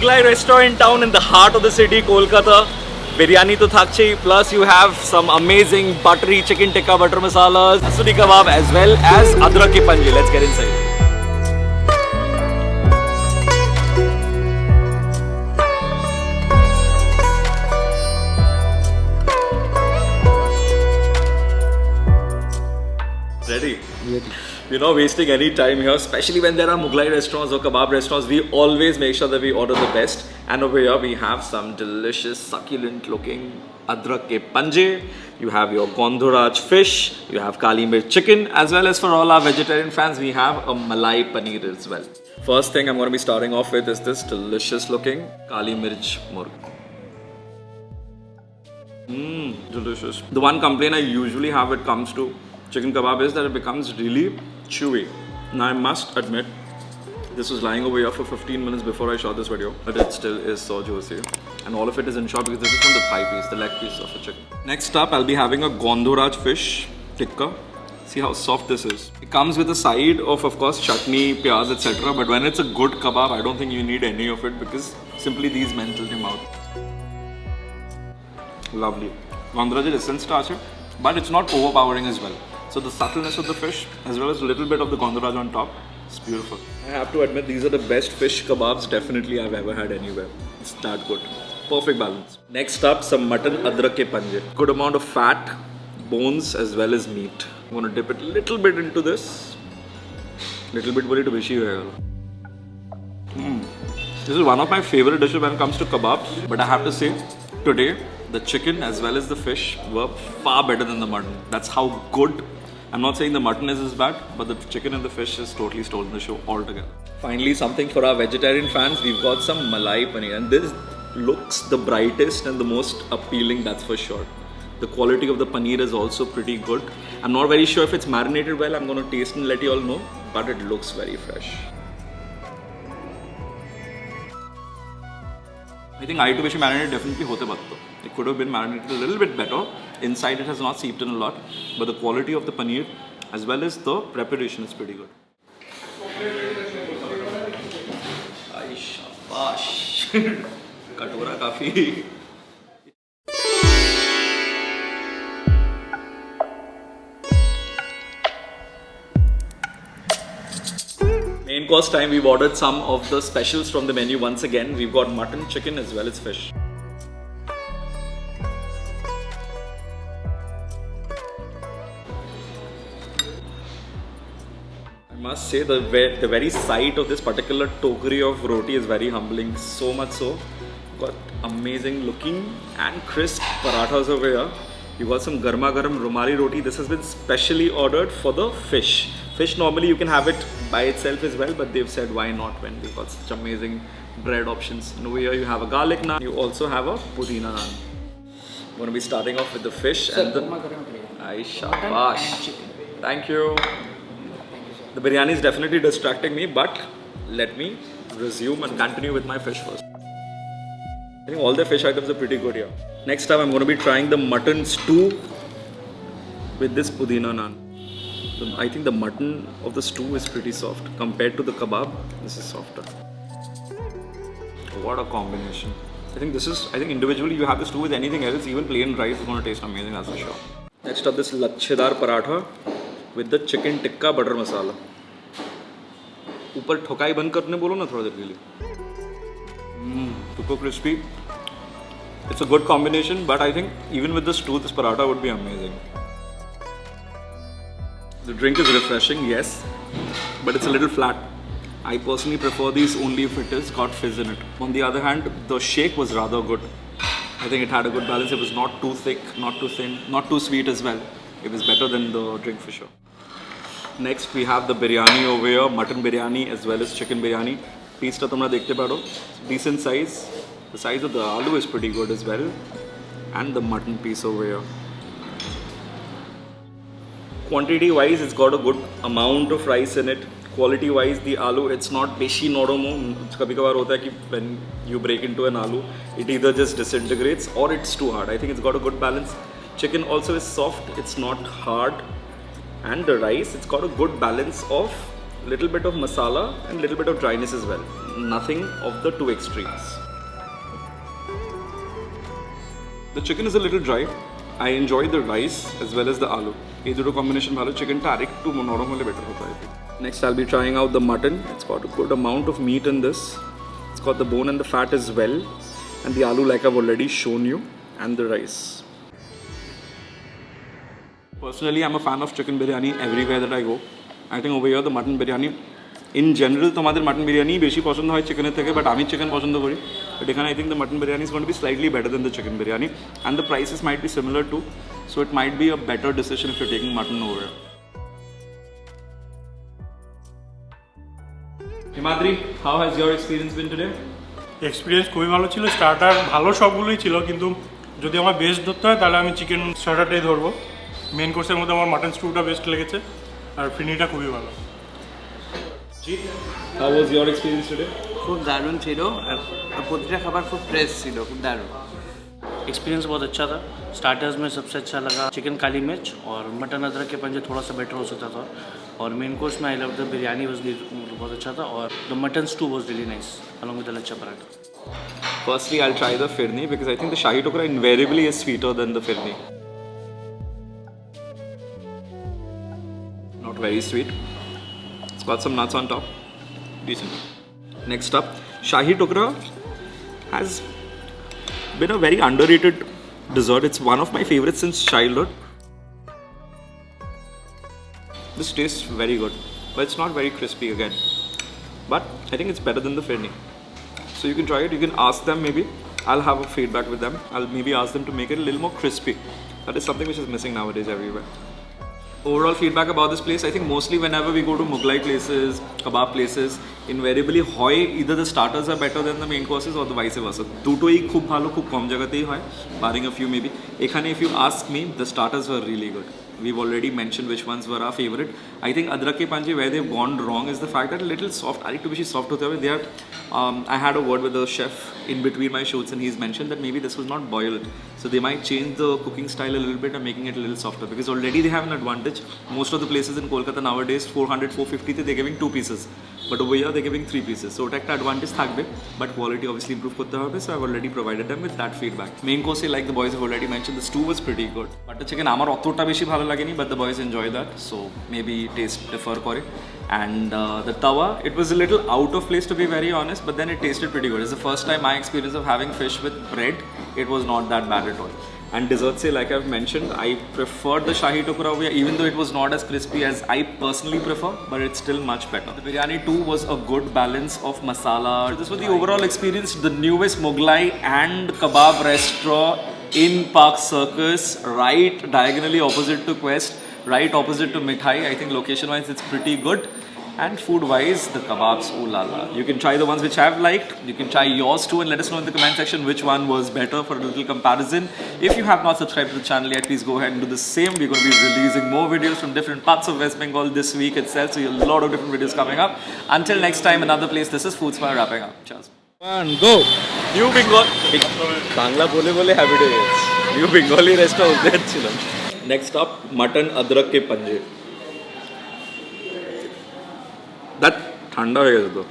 Mughlai restaurant in town in the heart of the city, Kolkata. Biryani to thakchi, plus you have some amazing buttery chicken tikka butter masalas, asuri kebab as well as adrak ke panji. Let's get inside. Ready? We're not wasting any time here, especially when there are Mughlai restaurants or kebab restaurants. We always make sure that we order the best. And over here we have some delicious, succulent looking adrak ke panje. You have your Gondhoraj fish. You have kali mirch chicken. As well as for all our vegetarian fans, we have a malai paneer as well. First thing I'm going to be starting off with is this delicious looking kali mirch murg. Delicious. The one complaint I usually have when it comes to chicken kebab is that it becomes really chewy. Now I must admit, this was lying over here for 15 minutes before I shot this video, but it still is so juicy. And all of it is in short because this is from the thigh piece, the leg piece of the chicken. Next up, I'll be having a Gondhoraj fish tikka. See how soft this is. It comes with a side of course, chutney, pyaz, etc. But when it's a good kebab, I don't think you need any of it because simply these melt in your mouth. Lovely. Gondhoraj is essence starch, but it's not overpowering as well. So the subtleness of the fish as well as a little bit of the Gondhoraj on top, it's beautiful. I have to admit these are the best fish kebabs definitely I've ever had anywhere. It's that good. Perfect balance. Next up, some mutton adrak ke panje. Good amount of fat, bones as well as meat. I'm going to dip it a little bit into this. Little bit boli to bishi hoega. This is one of my favorite dishes when it comes to kebabs. But I have to say, today the chicken as well as the fish were far better than the mutton. That's how good. I'm not saying the mutton is as bad, but the chicken and the fish has totally stolen the show altogether. Finally, something for our vegetarian fans. We've got some malai paneer, and this looks the brightest and the most appealing, that's for sure. The quality of the paneer is also pretty good. I'm not very sure if it's marinated well. I'm going to taste and let you all know, but it looks very fresh. I think I to be marinated definitely hote batta. It could have been marinated a little bit better. Inside it has not seeped in a lot, but the quality of the paneer as well as the preparation is pretty good. Ay shabash. Katora kafi. Main course time, we've ordered some of the specials from the menu once again. We've got mutton, chicken as well as fish. I must say the very sight of this particular tokri of roti is very humbling. So much so, got amazing looking and crisp parathas over here. You got some garma garam rumali roti. This has been specially ordered for the fish. Fish normally you can have it by itself as well, but they've said why not when we've got such amazing bread options. And over here you have a garlic naan. You also have a pudina naan. I'm going to be starting off with the fish and the Ay shabash. Thank you. The biryani is definitely distracting me, but let me resume and continue with my fish first. I think all the fish items are pretty good here. Next time I'm going to be trying the mutton stew with this pudina naan. I think the mutton of the stew is pretty soft. Compared to the kebab, this is softer. What a combination. I think individually you have the stew with anything else, even plain rice is going to taste amazing, that's for sure. Next up, this lachhedar paratha with the chicken tikka butter masala. ऊपर ठोकाई बंद करने बोलो ना थोड़ा देर के लिए. Super crispy. It's a good combination, but I think even with the stew, this paratha would be amazing. The drink is refreshing, yes, but it's a little flat. I personally prefer these only if it has got fizz in it. On the other hand, the shake was rather good. I think it had a good balance. It was not too thick, not too thin, not too sweet as well. It was better than the drink for sure. Next, we have the biryani over here, mutton biryani as well as chicken biryani. Piece ta tumra dekhte paro. Decent size. The size of the aloo is pretty good as well. And the mutton piece over here. Quantity wise, it's got a good amount of rice in it. Quality wise, the aloo, it's not beshi noromo. Kabhi kabhar hota hai ki when you break into an aloo, it either just disintegrates or it's too hard. I think it's got a good balance. Chicken also is soft, it's not hard. And the rice, it's got a good balance of little bit of masala and little bit of dryness as well. nothing of the two extremes. The chicken is a little dry. I enjoy the rice as well as the aloo. এই দুটো combination ভালো, চিকেনটা আরেকটু নরম হলে better হতো I think. Next I'll be trying out the mutton. It's got a good amount of meat in this. It's got the bone and the fat as well. And the aloo like I've already shown you. And the rice. Personally, I'm a fan of chicken biryani everywhere that I go. I think over here the mutton biryani, in general, তোমাদের mutton biryani বেশি পছন্দ হয় চিকেনের থেকে, but আমি chicken পছন্দ করি. But এখানে I think the mutton biryani is going to be slightly better than the chicken biryani, and the prices might be similar too. So it might be a better decision if you're taking mutton over here. Himadri, how has your experience been today? Experience খুবই ভালো ছিল। Starter ভালো সবগুলোই ছিল, কিন্তু যদি আমার best ধরতে হয় তাহলে আমি চিকেন স্টার্টারটাই ধরবো। মেন কোর্সের মধ্যে আমার মাটন স্টুটা বেস্ট লেগেছে, আর ফিনিটা খুবই ভালো। How was your experience today? খুব দারুণ ছিল, আর প্রতিটা খাবার খুব ফ্রেশ ছিল, খুব দারুণ। एक्सपीरियंस बहुत अच्छा था। स्टार्टर्स में सबसे अच्छा लगा चिकन काली मिर्च, और मटन अदरक के पंजे थोड़ा सा बेटर हो सकता था। और मेन कोर्स में I love the biryani was बहुत अच्छा था, और the mutton stew was really nice along with the lachha paratha. Firstly, I'll try the firni because I think the shahi tukra invariably is sweeter than the firni. Not very sweet. It's got some nuts on top. Decent. Next up, shahi tukra has been a very underrated dessert. It's one of my favorites since childhood. This tastes very good, but it's not very crispy again. But I think it's better than the firni. So you can try it. You can ask them maybe. I'll have a feedback with them. I'll maybe ask them to make it a little more crispy. That is something which is missing nowadays everywhere. Overall feedback about this place, I think mostly whenever we go to Mughlai places, kebab places, invariably hoy either the starters are better than the main courses or the vice versa. Dutoi khub bhalo, khub kom jagateই hoy, barring a few maybe. Ekhane if you ask me, the starters were really good. We've already mentioned which ones were our favorite. I think adrak ke panje where they've gone wrong is the fact that a little soft. I like to be soft hote hoye. They are. I had a word with the chef in between my shoots, and he's mentioned that maybe this was not boiled, so they might change the cooking style a little bit and making it a little softer, because already they have an advantage. Most of the places in Kolkata nowadays 400, 450 they're giving 2 pieces, but over here they're giving 3 pieces. So একটা advantage থাকবে, but quality obviously improve করতে হবে. So I've already provided them with that feedback. Main course, like the boys have already mentioned, the stew was pretty good. Butter chicken আমার অতটা বেশি ভালো লাগেনি, but the boys enjoy that, so maybe taste differ করে. And the tawa, it was a little out of place to be very honest, but then it tasted pretty good. It's the first time my experience of having fish with bread. It was not that bad at all. And dessert say, like I've mentioned, I preferred the shahi tukra over here, even though it was not as crispy as I personally prefer, but it's still much better. The biryani too was a good balance of masala. This was the overall experience. The newest Mughlai and kebab restaurant in Park Circus, right diagonally opposite to Quest, right opposite to Mithai. I think location wise it's pretty good. And food wise, the kebabs, ooh la la. You can try the ones which I've liked. You can try yours too, and let us know in the comment section which one was better for a little comparison. If you have not subscribed to the channel yet, please go ahead and do the same. We're going to be releasing more videos from different parts of West Bengal this week itself, so a lot of different videos coming up. Until next time, another place. This is FoodZpah wrapping up. Cheers. One, go. New Bengal. Bangla bole bole happy days. New Bengali restaurant there chilo. Next up, mutton adrak ke panje. That ঠান্ডা হয়ে গেছে তো।